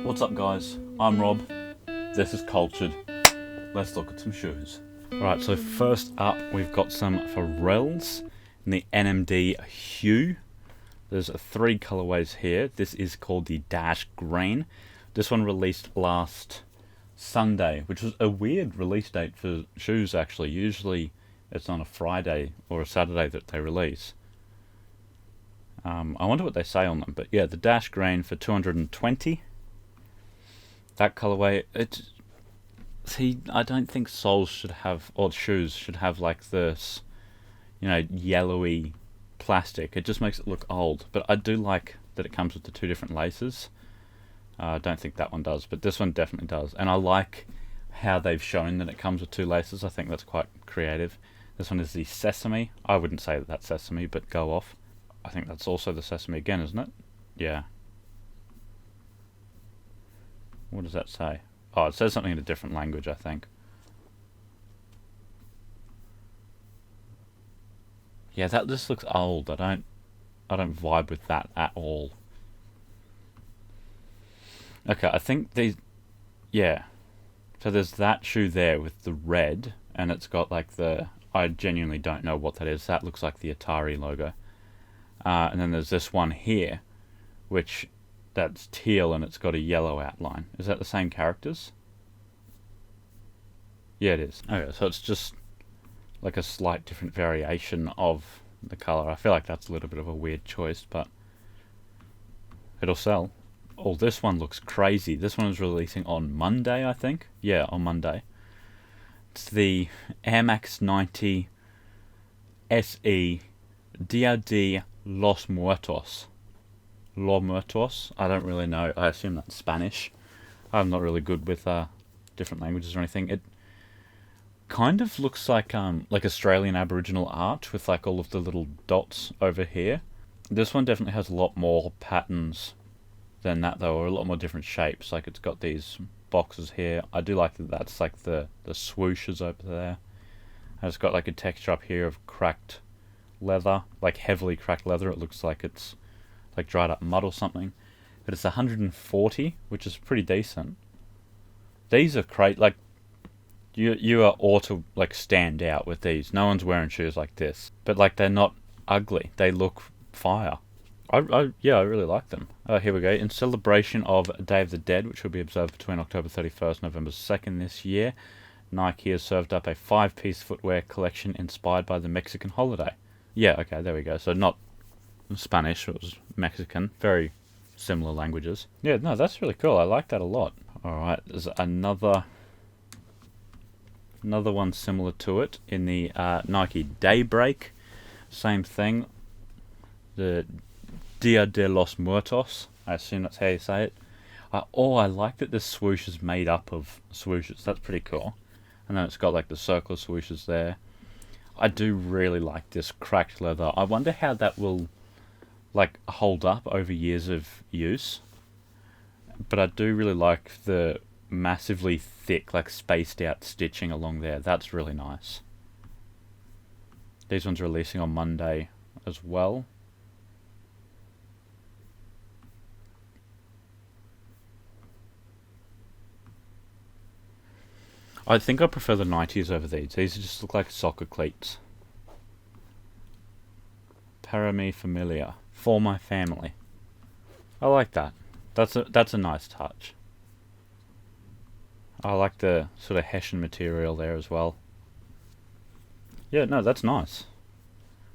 What's up guys, I'm Rob, this is Cultured, let's look at some shoes. Alright, so first up we've got some Pharrells in the NMD Hu. There's three colorways here. This is called the Dash Green. This one released last Sunday, which was a weird release date for shoes actually. Usually it's on a Friday or a Saturday that they release. I wonder what they say on them, but yeah, the Dash Green for 220. That colorway, I don't think soles should have, or shoes should have like this, yellowy plastic. It just makes it look old. But I do like that it comes with the two different laces. I don't think that one does, but this one definitely does. And I like how they've shown that it comes with two laces. I think that's quite creative. This one is the Sesame. I wouldn't say that that's Sesame, but go off. I think that's also the Sesame again, isn't it? Yeah. What does that say? Oh, it says something in a different language, I think. Yeah, that just looks old. I don't vibe with that at all. Okay, I think these, yeah. So there's that shoe there with the red, and it's got like the, I genuinely don't know what that is. That looks like the Atari logo. And then there's this one here, which that's teal and it's got a yellow outline. Is that the same characters? Yeah, it is. Okay, so it's just like a slight different variation of the color. I feel like that's a little bit of a weird choice, but it'll sell. Oh, this one looks crazy. This one is releasing on Monday, I think. Yeah, on Monday. It's the AM95 Se Drd De Los Muertos. Los Muertos? I don't really know. I assume that's Spanish. I'm not really good with different languages or anything. It kind of looks like Australian Aboriginal art with like all of the little dots over here. This one definitely has a lot more patterns than that though, or a lot more different shapes. Like it's got these boxes here. I do like that that's like the swooshes over there. And it's got like a texture up here of cracked leather, like heavily cracked leather. It looks like it's like dried up mud or something. But it's 140, which is pretty decent. These are great. Like you are ought to like stand out with these. No one's wearing shoes like this. But like they're not ugly. They look fire. I really like them. Here we go. In celebration of Day of the Dead, which will be observed between October 31st and November 2nd this year, Nike has served up a 5-piece footwear collection inspired by the Mexican holiday. Yeah, okay, there we go. So not Spanish, it was Mexican. Very similar languages. Yeah, no, that's really cool. I like that a lot. Alright, there's another one similar to it in the Nike Daybreak. Same thing. The Dia De Los Muertos. I assume that's how you say it. I like that this swoosh is made up of swooshes. That's pretty cool. And then it's got like the circle swooshes there. I do really like this cracked leather. I wonder how that will like hold up over years of use. But I do really like the massively thick, like spaced out stitching along there. That's really nice. These ones are releasing on Monday as well. I think I prefer the 90s over these. These just look like soccer cleats. Para mi familia. For my family. I like that. That's a nice touch. I like the sort of Hessian material there as well. Yeah, no, that's nice.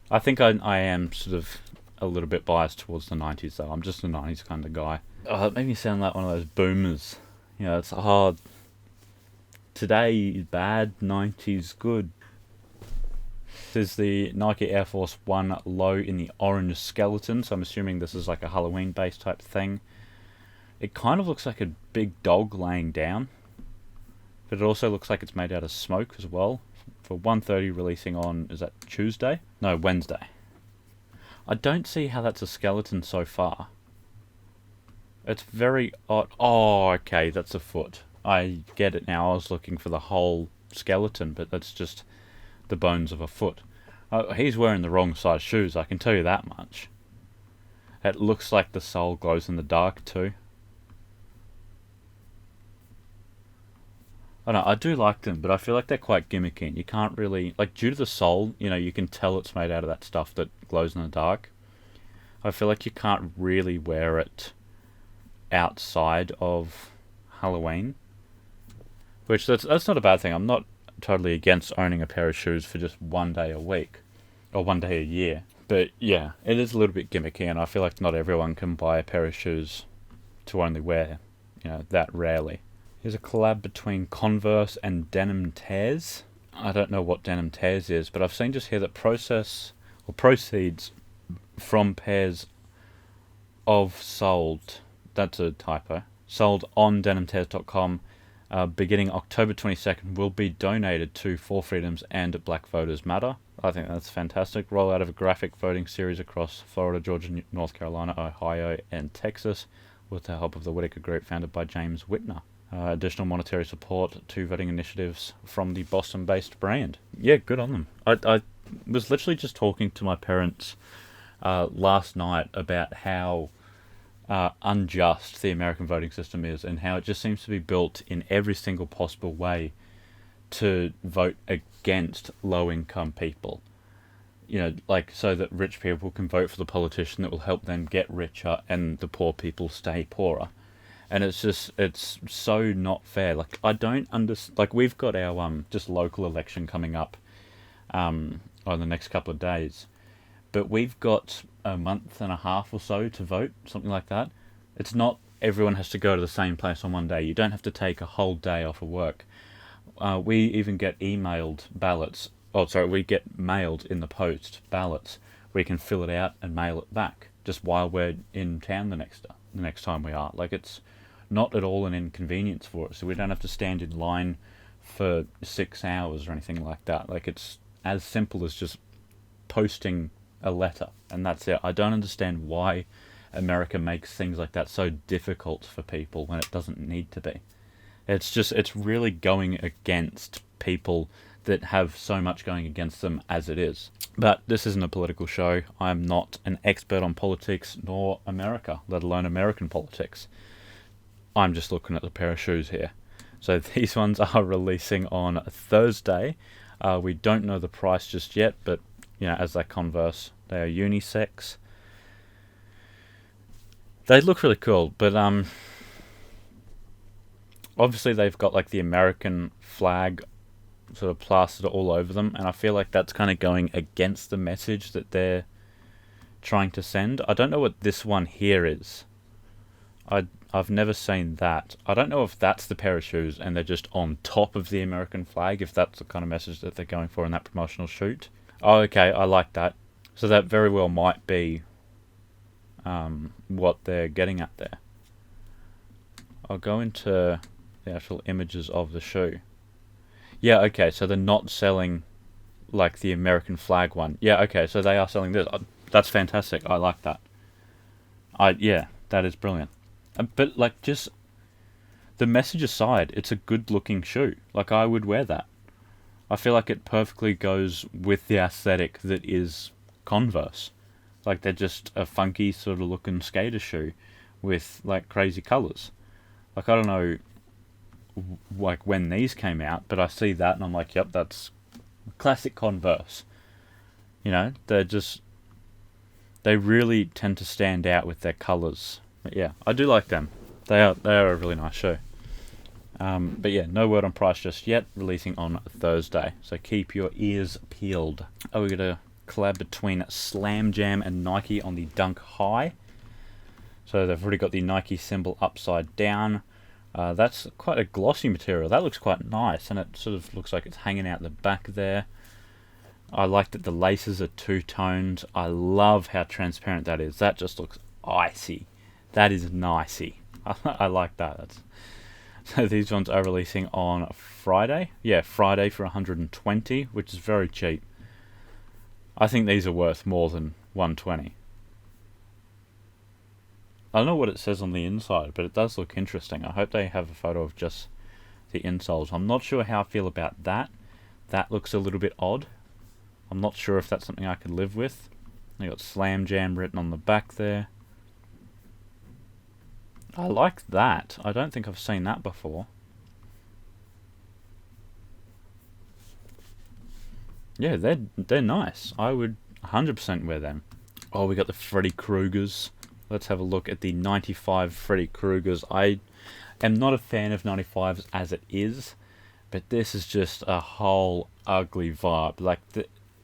I think I am sort of a little bit biased towards the 90s though. I'm just a 90s kind of guy. Oh, it made me sound like one of those boomers. It's hard. Today bad, 90s good. This is the Nike Air Force 1 low in the orange skeleton, so I'm assuming this is like a Halloween based type thing. It kind of looks like a big dog laying down, but it also looks like it's made out of smoke as well. For 130 releasing on, is that Tuesday? No, Wednesday. I don't see how that's a skeleton so far. It's very odd. Oh, okay, that's a foot. I get it now. I was looking for the whole skeleton, but that's just the bones of a foot. He's wearing the wrong size shoes, I can tell you that much. It looks like the sole glows in the dark too. I don't know, I do like them, but I feel like they're quite gimmicky. And you can't really, like, due to the sole, you know, you can tell it's made out of that stuff that glows in the dark. I feel like you can't really wear it outside of Halloween, which that's not a bad thing. I'm not totally against owning a pair of shoes for just one day a week or one day a year. But yeah, it is a little bit gimmicky, and I feel like not everyone can buy a pair of shoes to only wear, you know, that rarely. Here's a collab between Converse and Denim Tears. I don't know what Denim Tears is, but I've seen just here that proceeds from pairs of sold, that's a typo, sold on denimtears.com beginning October 22nd will be donated to For Freedoms and Black Voters Matter. I think that's fantastic. Rollout of a graphic voting series across Florida, Georgia, North Carolina, Ohio, and Texas with the help of the Whitaker Group founded by James Whitner. Additional monetary support to voting initiatives from the Boston-based brand. Yeah, good on them. I was literally just talking to my parents last night about how unjust the American voting system is, and how it just seems to be built in every single possible way to vote against low-income people. You know, like, so that rich people can vote for the politician that will help them get richer and the poor people stay poorer. And it's so not fair. Like, I don't understand. Like, we've got our just local election coming up on the next couple of days, but we've got a month and a half or so to vote, something like that. It's not everyone has to go to the same place on one day. You don't have to take a whole day off of work. We even get emailed ballots. We get mailed in the post ballots. We can fill it out and mail it back just while we're in town the next time we are. Like, it's not at all an inconvenience for us. So we don't have to stand in line for 6 hours or anything like that. Like, it's as simple as just posting a letter, and that's it. I don't understand why America makes things like that so difficult for people when it doesn't need to be. It's really going against people that have so much going against them as it is. But this isn't a political show. I'm not an expert on politics nor America, let alone American politics. I'm just looking at the pair of shoes here. So these ones are releasing on Thursday. We don't know the price just yet, but you know, as they Converse, they are unisex. They look really cool, but obviously they've got like the American flag sort of plastered all over them, and I feel like that's kind of going against the message that they're trying to send. I don't know what this one here is. I've never seen that. I don't know if that's the pair of shoes and they're just on top of the American flag, if that's the kind of message that they're going for in that promotional shoot. Oh, okay, I like that. So that very well might be what they're getting at there. I'll go into the actual images of the shoe. Yeah, okay, so they're not selling like the American flag one. Yeah, okay, so they are selling this. That's fantastic. I like that. Yeah, that is brilliant. But like, just the message aside, it's a good looking shoe. Like, I would wear that. I feel like it perfectly goes with the aesthetic that is Converse. Like, they're just a funky sort of looking skater shoe with like crazy colours. Like, I don't know like when these came out, but I see that and I'm like, yep, that's classic Converse. You know, they really tend to stand out with their colours. But yeah, I do like them. They are a really nice shoe. But yeah, no word on price just yet. Releasing on Thursday, so keep your ears peeled. Oh, we got a collab between Slam Jam and Nike on the Dunk High. So they've already got the Nike symbol upside down. That's quite a glossy material. That looks quite nice, and it sort of looks like it's hanging out the back there. I like that the laces are two-toned. I love how transparent that is. That just looks icy. That is nicey. I like that. So these ones are releasing on Friday. Yeah, Friday for $120, which is very cheap. I think these are worth more than $120. I don't know what it says on the inside, but it does look interesting. I hope they have a photo of just the insoles. I'm not sure how I feel about that. That looks a little bit odd. I'm not sure if that's something I could live with. They got Slam Jam written on the back there. I like that. I don't think I've seen that before. Yeah, they're nice. I would 100% wear them. Oh, we got the Freddy Krugers. Let's have a look at the 95 Freddy Krugers. I am not a fan of 95s as it is, but this is just a whole ugly vibe. Like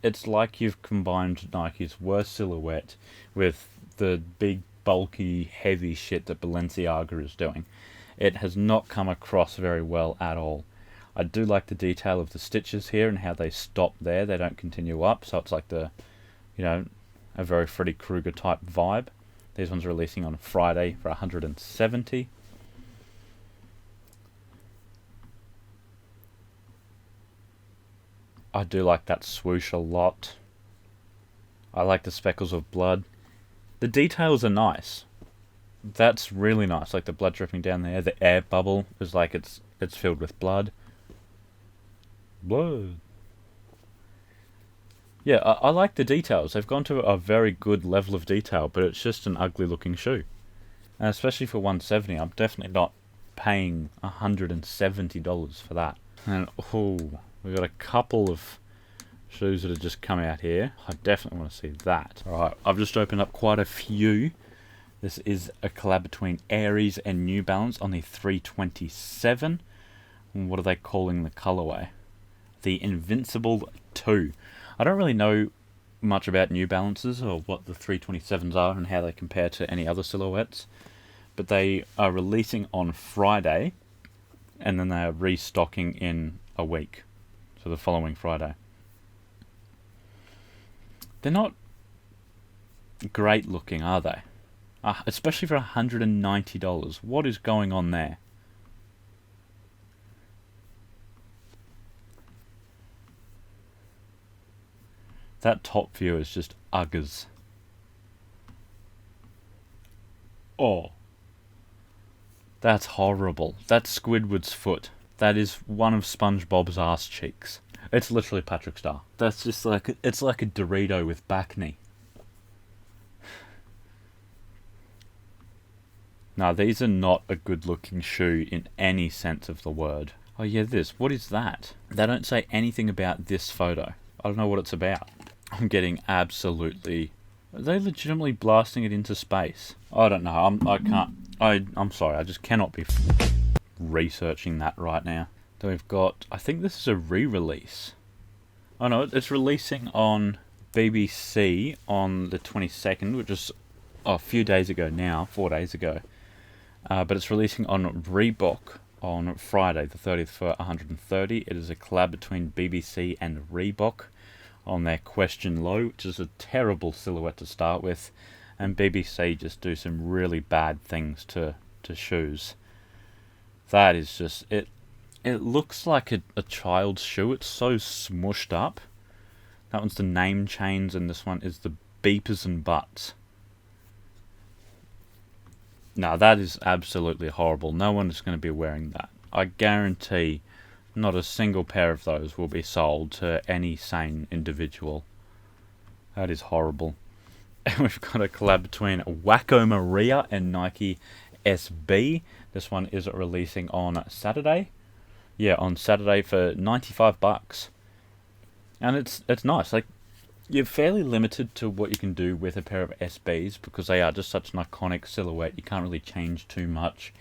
it's like you've combined Nike's worst silhouette with the big, bulky, heavy shit that Balenciaga is doing. It has not come across very well at all. I do like the detail of the stitches here and how they stop there. They don't continue up, so it's like a very Freddy Krueger type vibe. These ones are releasing on Friday for $170. I do like that swoosh a lot. I like the speckles of blood. The details are nice. That's really nice. Like the blood dripping down there. The air bubble is like it's filled with blood. Blood. Yeah, I like the details. They've gone to a very good level of detail, but it's just an ugly looking shoe. And especially for $170, I'm definitely not paying $170 for that. And we got a couple of shoes that have just come out here. I definitely want to see that. Alright, I've just opened up quite a few. This is a collab between Aries and New Balance on the 327. And what are they calling the colorway? The Invincible 2. I don't really know much about New Balances or what the 327s are and how they compare to any other silhouettes. But they are releasing on Friday, and then they are restocking in a week. So the following Friday. They're not great looking, are they? Especially for $190. What is going on there? That top view is just uggers. Oh. That's horrible. That's Squidward's foot. That is one of SpongeBob's ass cheeks. It's literally Patrick Star. That's just like, it's like a Dorito with back knee. Now, these are not a good looking shoe in any sense of the word. Oh yeah, this. What is that? They don't say anything about this photo. I don't know what it's about. I'm getting absolutely... Are they legitimately blasting it into space? I don't know. I'm sorry. I just cannot be researching that right now. Then we've got... I think this is a re-release. Oh no, it's releasing on BBC on the 22nd, which is a few days ago now, 4 days ago. But it's releasing on Reebok on Friday, the 30th for $130. It is a collab between BBC and Reebok on their Question Low, which is a terrible silhouette to start with, and BBC just do some really bad things to shoes. That is just it. It looks like a child's shoe. It's so smushed up. That one's the name chains, and this one is the beepers and butts. No, that is absolutely horrible. No one is going to be wearing that. I guarantee not a single pair of those will be sold to any sane individual. That is horrible. And we've got a collab between Wacko Maria and Nike SB. This one is releasing on Saturday. Yeah, on Saturday for $95. And it's nice. Like, you're fairly limited to what you can do with a pair of SBs because they are just such an iconic silhouette. You can't really change too much.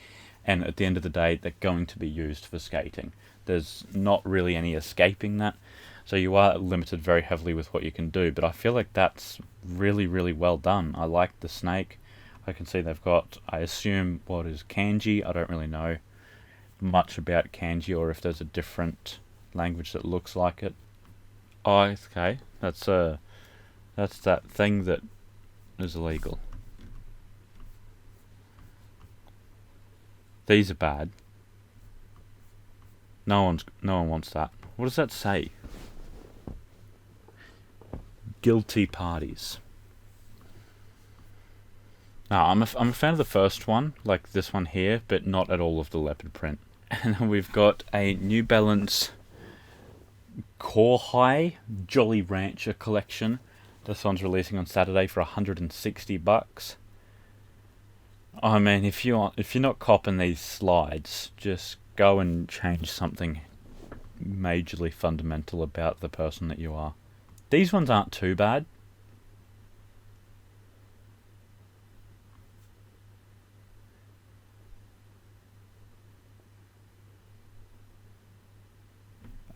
And at the end of the day, they're going to be used for skating. There's not really any escaping that. So you are limited very heavily with what you can do. But I feel like that's really, really well done. I like the snake. I can see they've got, I assume, what is kanji. I don't really know much about kanji or if there's a different language that looks like it. Oh, okay. That's that thing that is illegal. These are bad. No one wants that. What does that say? Guilty parties. Now, I'm a fan of the first one, like this one here, but not at all of the leopard print. And then we've got a New Balance Kawhi Jolly Rancher collection. This one's releasing on Saturday for $160. I mean, if you're not copping these slides, just go and change something majorly fundamental about the person that you are. These ones aren't too bad.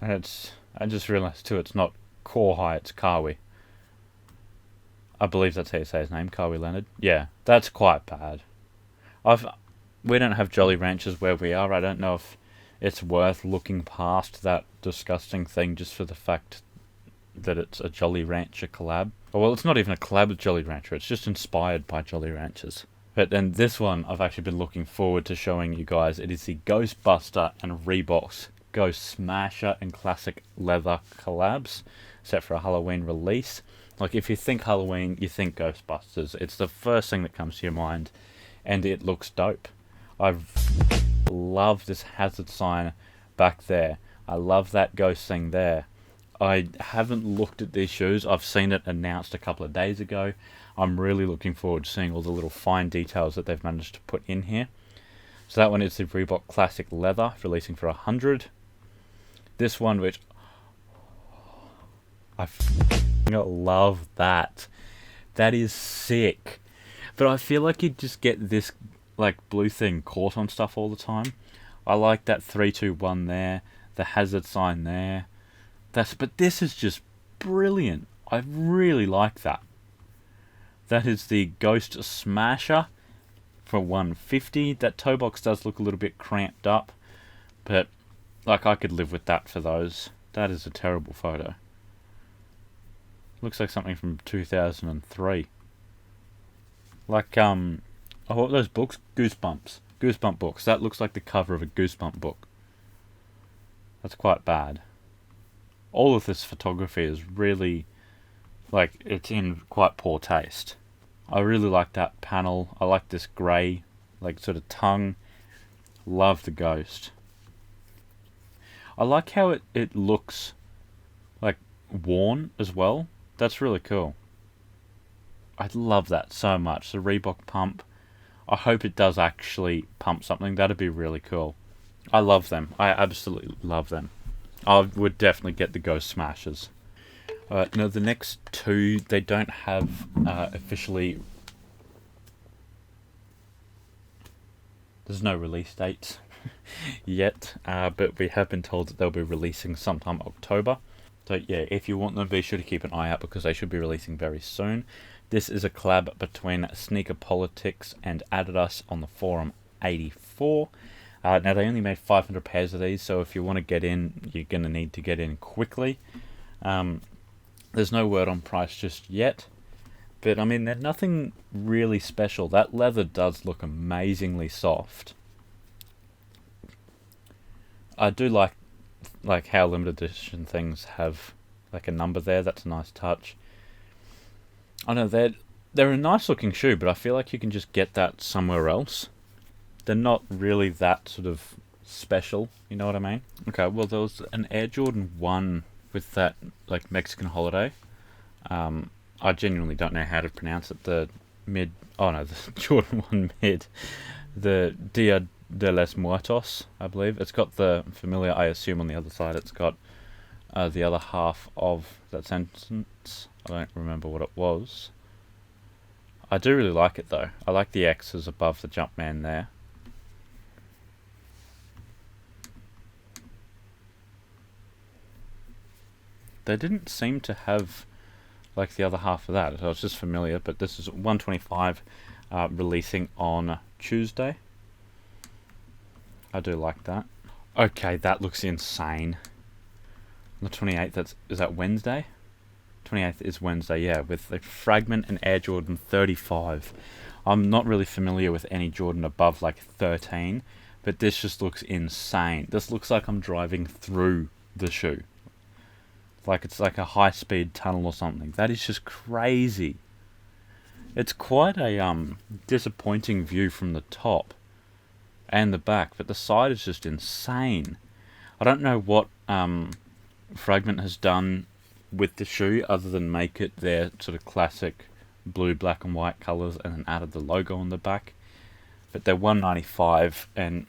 And I just realised too, it's not Kawhi, it's Kawhi. I believe that's how you say his name, Kawhi Leonard. Yeah, that's quite bad. We don't have Jolly Ranchers where we are. I don't know if it's worth looking past that disgusting thing just for the fact that it's a Jolly Rancher collab. Well, it's not even a collab with Jolly Rancher, it's just inspired by Jolly Ranchers. But then this one, I've actually been looking forward to showing you guys. It is the Ghostbuster and Reebok's Ghost Smasher and Classic Leather collabs, set for a Halloween release. Like, if you think Halloween, you think Ghostbusters. It's the first thing that comes to your mind, and it looks dope. I love this hazard sign back there. I love that ghost thing there. I haven't looked at these shoes. I've seen it announced a couple of days ago. I'm really looking forward to seeing all the little fine details that they've managed to put in here. So that one is the Reebok Classic Leather, releasing for 100. This one, which I love that. That is sick. But I feel like you just get this like blue thing caught on stuff all the time. I like that 321 there, the hazard sign there. But this is just brilliant. I really like that. That is the Ghost Smasher for 150. That toe box does look a little bit cramped up, but like I could live with that for those. That is a terrible photo. Looks like something from 2003. Like oh, what were those books? Goosebump books. That looks like the cover of a Goosebump book. That's quite bad. All of this photography is really, like, it's in quite poor taste. I really like that panel. I like this grey, like, sort of tongue. Love the ghost. I like how it looks, like, worn as well. That's really cool. I love that so much. The Reebok pump. I hope it does actually pump something. That'd be really cool. I love them. I absolutely love them. I would definitely get the Ghost Smashers. Now the next two, they don't have officially... There's no release dates yet, but we have been told that they'll be releasing sometime October. So yeah, if you want them, be sure to keep an eye out because they should be releasing very soon. This is a collab between Sneaker Politics and Adidas on the Forum 84. Now, they only made 500 pairs of these, so if you want to get in, you're going to need to get in quickly. There's no word on price just yet, but I mean, they're nothing really special. That leather does look amazingly soft. I do like how limited edition things have like a number there. That's a nice touch. I know they're a nice looking shoe, but I feel like you can just get that somewhere else. They're not really that sort of special, you know what I mean? Okay, well, there was an Air Jordan 1 with that, like, Mexican holiday. I genuinely don't know how to pronounce it. The Jordan 1 mid. The Dia De Los Muertos, I believe. It's got the familiar, I assume, on the other side. It's got the other half of that sentence. I don't remember what it was. I do really like it, though. I like the X's above the Jumpman there. They didn't seem to have like the other half of that. So it's just familiar, but this is 125 releasing on Tuesday. I do like that. Okay, that looks insane. On the 28th, is that Wednesday? 28th is Wednesday, yeah, with the Fragment and Air Jordan 35. I'm not really familiar with any Jordan above like 13, but this just looks insane. This looks like I'm driving through the shoe. Like it's like a high-speed tunnel or something. That is just crazy. It's quite a disappointing view from the top and the back, but the side is just insane. I don't know what Fragment has done with the shoe other than make it their sort of classic blue, black and white colours and then added the logo on the back. But they're $195, and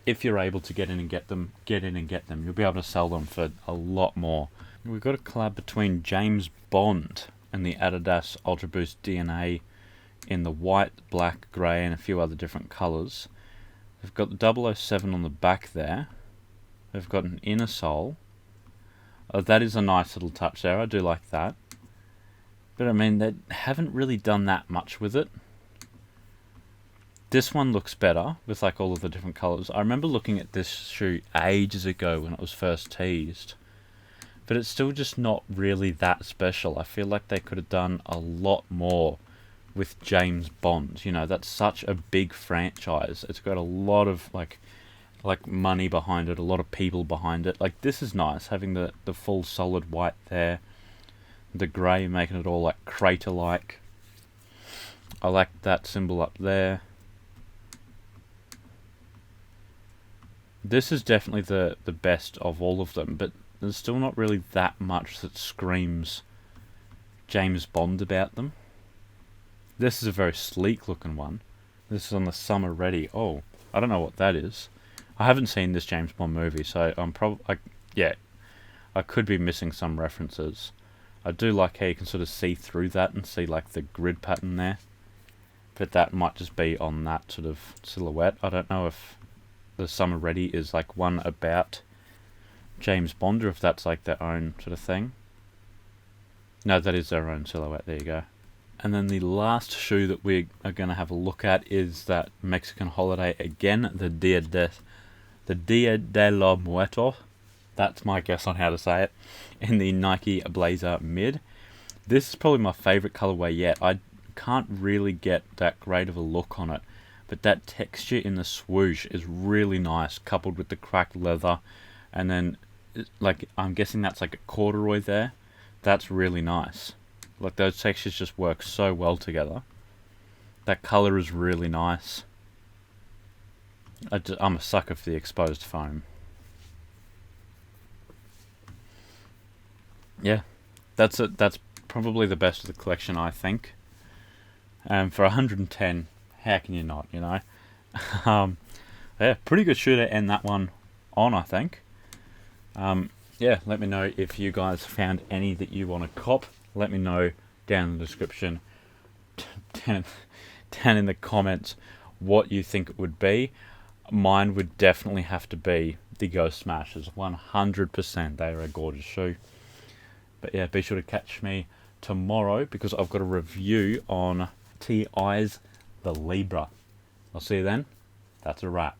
if you're able to get in and get them, get in and get them. You'll be able to sell them for a lot more we've got a collab between James Bond and the Adidas Ultra Boost DNA in the white, black, grey and a few other different colours. We've got the 007 on the back there. We've got an inner sole. Oh, that is a nice little touch there, I do like that. But I mean, they haven't really done that much with it. This one looks better with like all of the different colours. I remember looking at this shoe ages ago when it was first teased. But it's still just not really that special. I feel like they could have done a lot more with James Bond. You know, that's such a big franchise. It's got a lot of like money behind it, a lot of people behind it. Like, this is nice, having the full solid white there. The grey making it all like crater-like. I like that symbol up there. This is definitely the best of all of them, but there's still not really that much that screams James Bond about them. This is a very sleek looking one. This is on the Summer Ready. Oh, I don't know what that is. I haven't seen this James Bond movie, so I'm probably, I could be missing some references. I do like how you can sort of see through that and see like the grid pattern there. But that might just be on that sort of silhouette. I don't know if the Summer Ready is like one about James Bond or if that's like their own sort of thing. No, that is their own silhouette. There you go. And then the last shoe that we are going to have a look at is that Mexican holiday again, the Dia De Los Muertos. That's my guess on how to say it. In the Nike Blazer Mid. This is probably my favourite colourway yet. I can't really get that great of a look on it, but that texture in the swoosh is really nice, coupled with the cracked leather, and then like I'm guessing that's like a corduroy there. That's really nice. Like, those textures just work so well together. That colour is really nice. I'm a sucker for the exposed foam. Yeah, that's it. That's probably the best of the collection, I think. For 110, how can you not, you know? Yeah, pretty good shoe to end that one on, I think. Yeah, let me know if you guys found any that you want to cop. Let me know down in the description, down in the comments, what you think it would be. Mine would definitely have to be the Ghost Smashers. 100%. They are a gorgeous shoe. But yeah, be sure to catch me tomorrow because I've got a review on TI's The Libra. I'll see you then. That's a wrap.